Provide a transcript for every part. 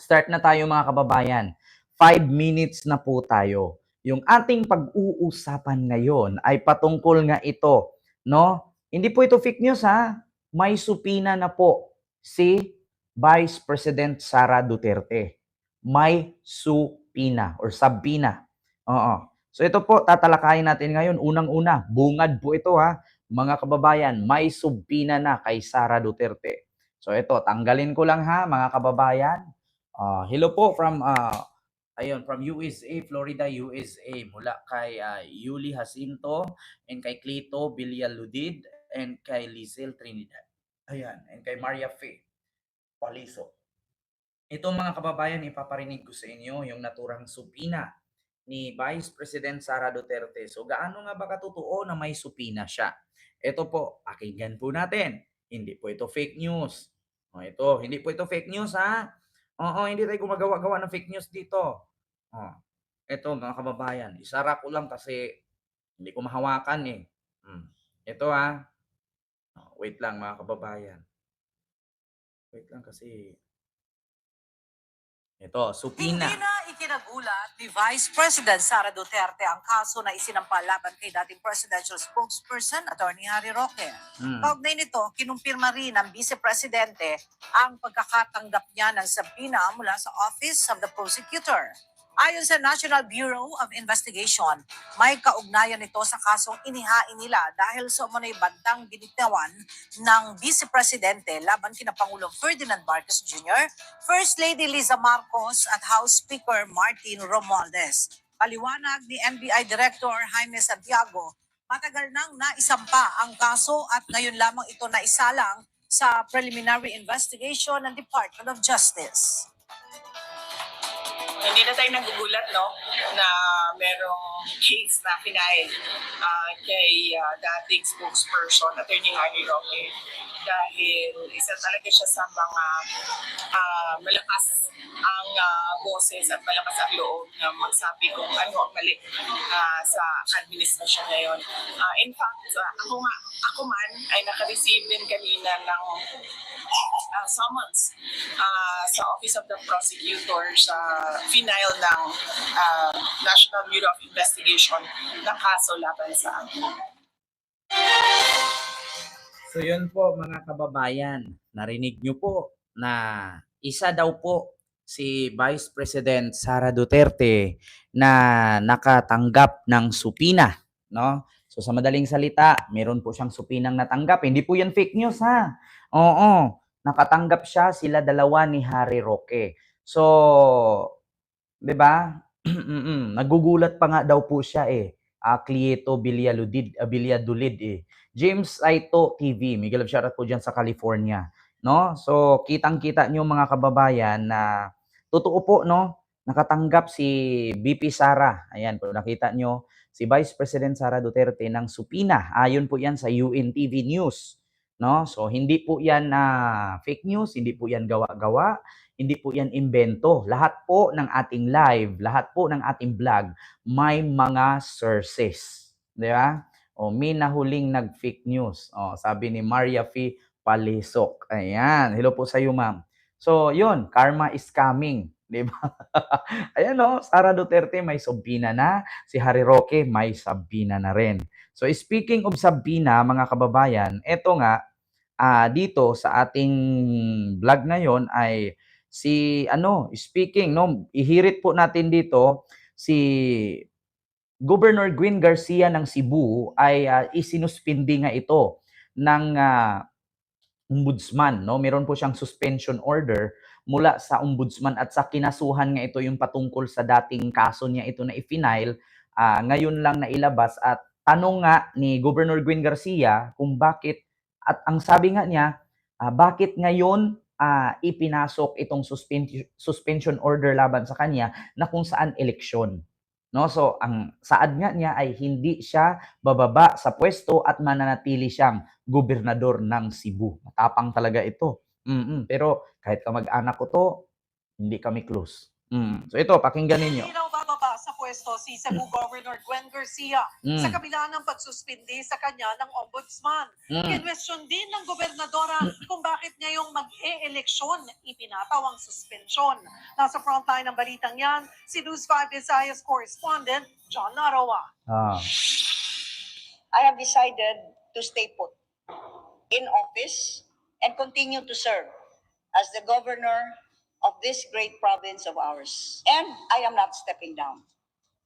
Start na tayo mga kababayan. 5 minutes na po tayo. Yung ating pag-uusapan ngayon ay patungkol nga ito, no? Hindi po ito fake news ha. May supina na po si Vice President Sara Duterte. May supina or subpina. Oo. So ito po tatalakayin natin ngayon. Unang-una, bungad po ito ha. Mga kababayan, may subpina na kay Sara Duterte. So ito, tanggalin ko lang ha mga kababayan. Hello po from from USA, Florida, USA. Mula kay Yuli Jacinto and kay Clito Villaludid and kay Lizel Trinidad. Ayan, and kay Maria Fe Paliso. Ito mga kababayan, ipaparinig ko sa inyo yung naturang supina ni Vice President Sara Duterte. So gaano nga ba katotoo na may supina siya? Ito po, pakinggan po natin. Hindi po ito fake news. Hindi po ito fake news ha. Oo, hindi tayo gumagawa-gawa ng fake news dito. Ito mga kababayan, isara ko lang kasi hindi ko mahawakan eh. Ito ha. Wait lang mga kababayan. Wait lang kasi ito, supina. Hindi na ikinagulat ni Vice President Sara Duterte ang kaso na isinampa laban kay dating presidential spokesperson Attorney Harry Roque. Kaugnay nito, kinumpirma rin ng Vice Presidente ang pagkakatanggap niya ng sabina mula sa Office of the Prosecutor. Ayon sa National Bureau of Investigation, may kaugnayan ito sa kasong inihain nila dahil sa umano'y bantang binitawan ng Vice Presidente laban kina Pangulong Ferdinand Marcos Jr., First Lady Liza Marcos at House Speaker Martin Romualdez. Paliwanag ni NBI Director Jaime Santiago, matagal nang naisampa ang kaso at ngayon lamang ito naisalang sa preliminary investigation ng Department of Justice. Hindi na tayo nagugulat, no, na merong case na final kay dating spokesperson, Attorney Harry Roque, dahil isa talaga siya sa mga malakas ang boses at malakas ang loob na magsabi kung ano ang mali sa administrasyon ngayon. In fact, ako man ay naka-receive din kanina ng summons sa Office of the Prosecutor sa final ng National Bureau of Investigation na kaso laban sa akin. So yun po mga kababayan, narinig nyo po na isa daw po si Vice President Sara Duterte na nakatanggap ng supina, no? So sa madaling salita, meron po siyang supinang natanggap. Hindi po yan fake news ha. Oo, nakatanggap siya sila dalawa ni Harry Roque. So, 'di ba? Nagugulat pa nga daw po siya eh. Clieto Villadulid eh. James Aito TV, Miguel of shoutout po dyan sa California, no? So, kitang-kita nyo mga kababayan na totoo po, no? Nakatanggap si VP Sara. Ayan, kung nakita nyo, si Vice President Sara Duterte ng supina. Ayon po yan sa UNTV News, no? So, hindi po yan fake news, hindi po yan gawa-gawa. Hindi po yan imbento. Lahat po ng ating live, lahat po ng ating vlog, may mga sources. Di ba? May nahuling nag-fake news. Sabi ni Maria Fe Palisok. Ayan. Hello po sa iyo, ma'am. So, yun. Karma is coming. Di ba? Ayan Sara Duterte may subpina na. Si Harry Roque may subpina na rin. So, speaking of subpina, mga kababayan, eto nga, dito sa ating vlog ngayon ay speaking, ihirit po natin dito si Governor Gwen Garcia ng Cebu ay isinuspindi nga ito ng ombudsman, no? Meron po siyang suspension order mula sa ombudsman at sa kinasuhan nga ito yung patungkol sa dating kaso niya ito na i-file, ngayon lang nailabas at tanong nga ni Governor Gwen Garcia kung bakit at ang sabi nga niya, bakit ngayon ipinasok itong suspension order laban sa kanya na kung saan eleksyon. No? So, ang saad nga niya ay hindi siya bababa sa pwesto at mananatili siyang gobernador ng Cebu. Matapang talaga ito. Pero kahit kamag-anak ko to, hindi kami close. So ito, pakinggan ninyo. Hindi daw bababa sa pwesto pwesto si Cebu Governor Gwen Garcia sa kabila ng pagsuspindi sa kanya ng ombudsman. Kinwestiyon din ng gobernadora kung bakit ngayong mag-e-eleksyon ipinataw ang suspensyon. Nasa frontline ng balitang yan, si News 5 Visayas correspondent John Narawa. I have decided to stay put in office and continue to serve as the governor of this great province of ours. And I am not stepping down.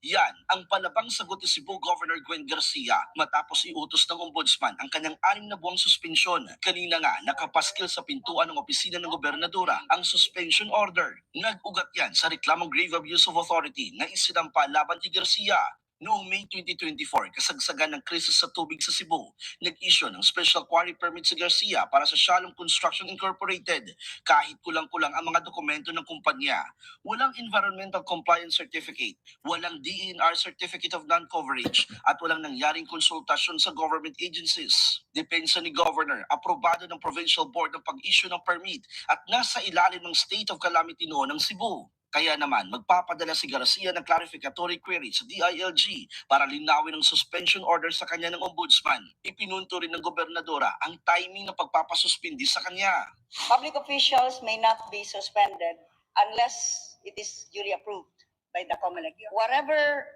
Yan ang panabang sagot ni Cebu Governor Gwen Garcia matapos iutos ng ombudsman ang kanyang 6 na buwang suspensyon. Kanina nga nakapaskil sa pintuan ng opisina ng gobernadora ang suspension order. Nag-ugat yan sa reklamong grave abuse of authority na isinampa laban kay Garcia. Noong May 2024, kasagsagan ng krisis sa tubig sa Cebu, nag-issue ng special quarry permit si Garcia para sa Shalom Construction Incorporated kahit kulang-kulang ang mga dokumento ng kumpanya. Walang environmental compliance certificate, walang DENR certificate of non-coverage, at walang nangyaring konsultasyon sa government agencies. Depensa ni Governor, aprobado ng Provincial Board ng pag-issue ng permit at nasa ilalim ng state of calamity noon ng Cebu. Kaya naman, magpapadala si Garcia ng clarificatory query sa DILG para linawin ang suspension order sa kanya ng ombudsman. Ipinunto rin ng gobernadora ang timing ng pagpapasuspindi sa kanya. Public officials may not be suspended unless it is duly approved by the COMELEC. Whatever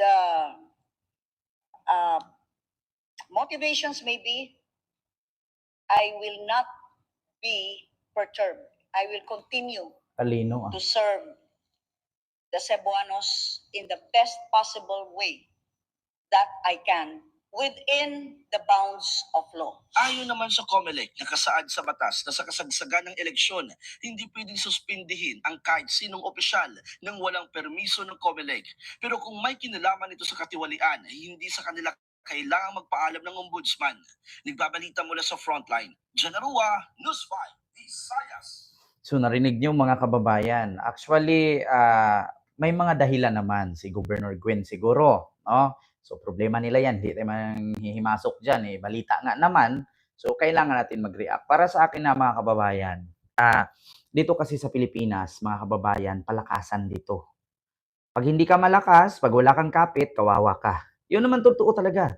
the motivations may be, I will not be perturbed. I will continue Talino to serve the Cebuanos in the best possible way that I can within the bounds of law. Ayon naman sa COMELEC, nakasaad sa batas na sa kasagsagan ng eleksyon, hindi pwedeng suspindihin ang kahit sinong opisyal nang walang permiso ng COMELEC. Pero kung may kinalaman ito sa katiwalian, hindi sa kanila kailangang magpaalam ng ombudsman. Nagbabalita mula sa frontline, John Arua, News 5, Visayas. So narinig niyo mga kababayan, actually may mga dahilan naman si Governor Gwen siguro, no? So problema nila yan, hindi tayo manghihimasok dyan eh. Balita nga naman, so kailangan natin mag-react. Para sa akin na mga kababayan, dito kasi sa Pilipinas, mga kababayan, palakasan dito. Pag hindi ka malakas, pag wala kang kapit, kawawa ka. Yun naman totoo talaga.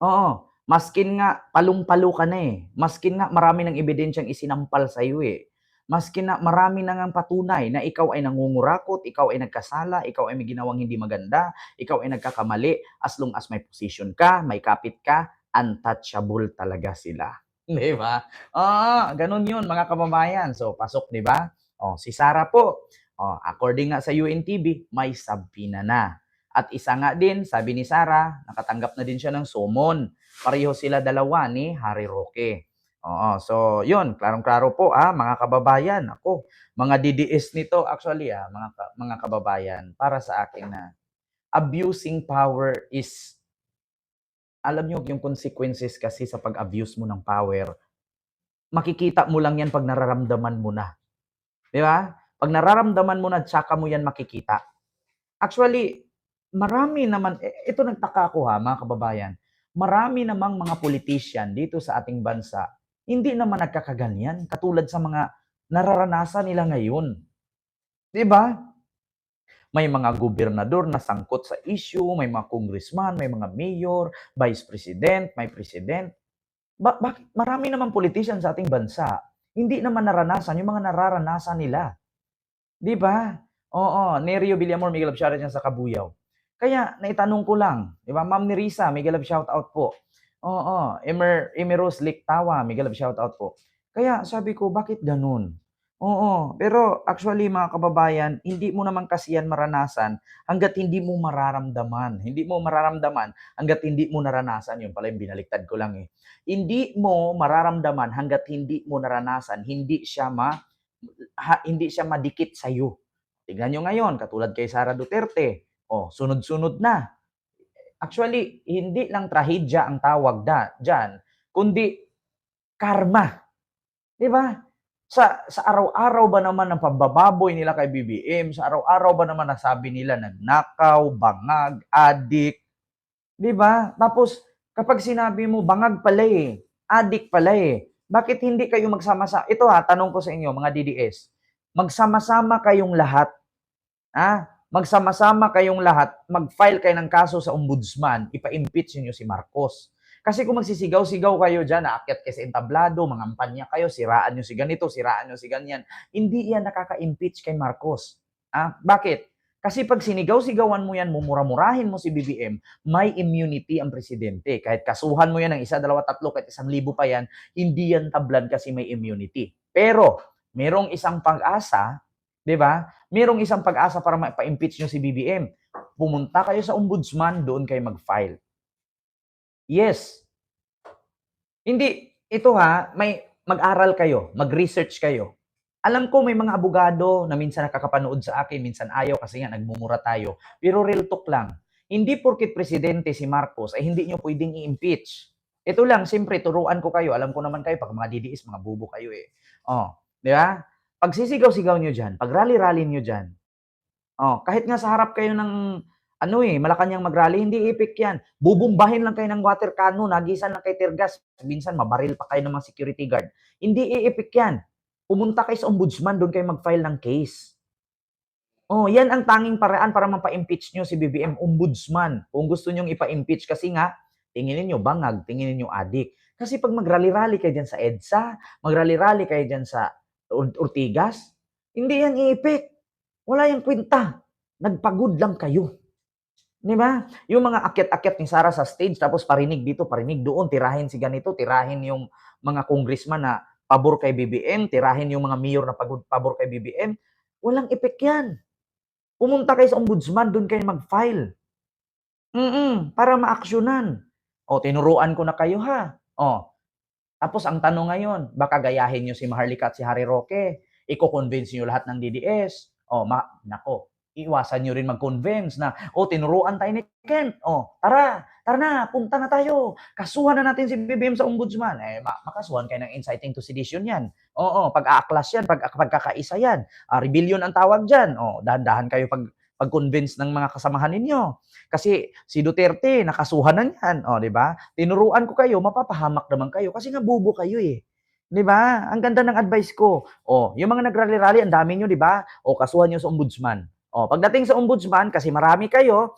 Oo, maskin nga palong-palo ka na eh. Maskin nga marami ng ebidensyang isinampal sa iyo eh. Maski na marami na ngang patunay na ikaw ay nangungurakot, ikaw ay nagkasala, ikaw ay may ginawang hindi maganda, ikaw ay nagkakamali, as long as may position ka, may kapit ka, untouchable talaga sila. Di ba? Ganun yun mga kababayan. So, pasok, di ba? Si Sara po, according nga sa UNTV, may sabina na. At isa nga din, sabi ni Sara, nakatanggap na din siya ng summon. Pareho sila dalawa ni Harry Roque. So yun, klarong-klaro po mga kababayan. Ako, mga DDS nito actually mga kababayan, para sa akin na abusing power is, alam nyo yung consequences kasi sa pag-abuse mo ng power, makikita mo lang yan pag nararamdaman mo na. Di ba? Pag nararamdaman mo na, tsaka mo yan makikita. Actually, marami naman, ito nagtaka ko mga kababayan, marami namang mga politician dito sa ating bansa, hindi naman nagkakaganyan katulad sa mga nararanasan nila ngayon. 'Di ba? May mga gobernador na sangkot sa issue, may mga congressman, may mga mayor, vice president, may president. Bakit marami naman politician sa ating bansa, hindi naman naranasan yung mga nararanasan nila. 'Di ba? Oo, Nerio Villamor, Miguel Abshara dyan sa Kabuyaw. Kaya naitanong ko lang, 'di ba? Ma'am Nerissa, Miguel shout out po. Emeros Liktawa, Miguel, shout out po. Kaya sabi ko, bakit ganun? Pero actually mga kababayan, hindi mo naman kasi yan maranasan hanggat hindi mo mararamdaman. Hindi mo mararamdaman hanggat hindi mo naranasan. Yun pala yung binaliktad ko lang eh. Hindi mo mararamdaman hanggat hindi mo naranasan. Hindi siya madikit sa iyo. Tingnan nyo ngayon, katulad kay Sara Duterte. Sunod-sunod na. Actually, hindi lang trahedya ang tawag dyan, kundi karma. Di ba? Sa araw-araw ba naman ng pambababoy nila kay BBM, sa araw-araw ba naman nasabi nila nagnakaw, bangag, adik. Di ba? Tapos, kapag sinabi mo, bangag pala eh, adik pala eh, bakit hindi kayo magsama-sama? Ito tanong ko sa inyo, mga DDS, magsama-sama kayong lahat. magsama-sama kayong lahat, mag-file kayo ng kaso sa ombudsman, ipa-impeach niyo si Marcos. Kasi kung magsisigaw-sigaw kayo dyan, aakyat kayo sa entablado, mangampanya kayo, siraan nyo si ganito, siraan nyo si ganyan, hindi yan nakaka-impeach kay Marcos. Bakit? Kasi pag sinigaw-sigawan mo yan, mumura-murahin mo si BBM, may immunity ang presidente. Kahit kasuhan mo yan ng 1, 2, 3, kahit 1,000 pa yan, hindi yan tablan kasi may immunity. Pero, merong isang pag-asa, di ba? Merong isang pag-asa para mapa-impeach nyo si BBM. Pumunta kayo sa ombudsman, doon kayo mag-file. Yes. Hindi, ito may mag-aral kayo, mag-research kayo. Alam ko may mga abogado na minsan nakakapanood sa akin, minsan ayaw kasi nga nagmumura tayo. Pero real talk lang. Hindi porket presidente si Marcos ay hindi nyo pwedeng i-impeach. Ito lang, siyempre, turuan ko kayo. Alam ko naman kayo, pag mga DDS, mga bubo kayo eh. Di ba? Pag sisigaw-sigaw nyo dyan, pag rally-rally nyo dyan, kahit nga sa harap kayo ng Malacanang mag-rally, hindi ipik yan. Bubumbahin lang kayo ng water cannon, nagisan lang kayo tear gas, minsan mabaril pa kayo ng mga security guard. Hindi iipik yan. Pumunta kayo sa ombudsman, doon kayo mag-file ng case. Yan ang tanging paraan para mapa-impeach nyo si BBM, ombudsman. Kung gusto nyong ipa-impeach kasi nga, tinginin nyo bangag, tinginin nyo adik. Kasi pag mag-rally-rally kayo dyan sa EDSA, mag-rally-rally kayo dyan sa Ortigas, hindi yan iipik. Wala yung kwenta. Nagpagod lang kayo. Di ba? Yung mga akyat-akyat ni Sara sa stage, tapos parinig dito, parinig doon, tirahin si ganito, tirahin yung mga congressman na pabor kay BBM, tirahin yung mga mayor na pabor kay BBM. Walang epek yan. Pumunta kayo sa ombudsman, doon kayo mag-file. Para ma-aksyonan. Tinuruan ko na kayo ha. Tapos ang tanong ngayon, baka gayahin nyo si Maharlika at si Harry Roque. Iko-convince nyo lahat ng DDS. Nako, iwasan nyo rin mag-convince na, tinuruan tayo ni Kent. Tara na, punta na tayo. Kasuhan na natin si BBM sa ombudsman. Makasuhan kayo ng inciting to sedition yan. Pag-aaklas yan, pagkakaisa yan. Rebellion ang tawag dyan. Dahan-dahan kayo pag-convince ng mga kasamahan ninyo. Kasi si Duterte, nakasuhan na yan. Di ba? Tinuruan ko kayo, mapapahamak naman kayo. Kasi nga bubo kayo eh. Di ba? Ang ganda ng advice ko. Yung mga nagrally-rally, ang dami nyo, di ba? Kasuhan nyo sa ombudsman. Pagdating sa ombudsman, kasi marami kayo,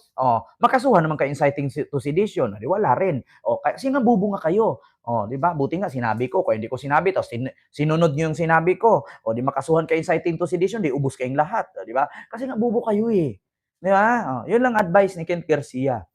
makasuhan naman kayo inciting to sedition. Di wala rin. Kasi nga bubo nga kayo. Di ba? Buti nga sinabi ko, kung hindi ko sinabi, tapos sinunod nyo yung sinabi ko. Di makasuhan kayo inciting to sedition, di ubos kayong lahat. Di ba? Kasi nga bubo kayo eh. Di ba? Yun lang advice ni Kent Garcia.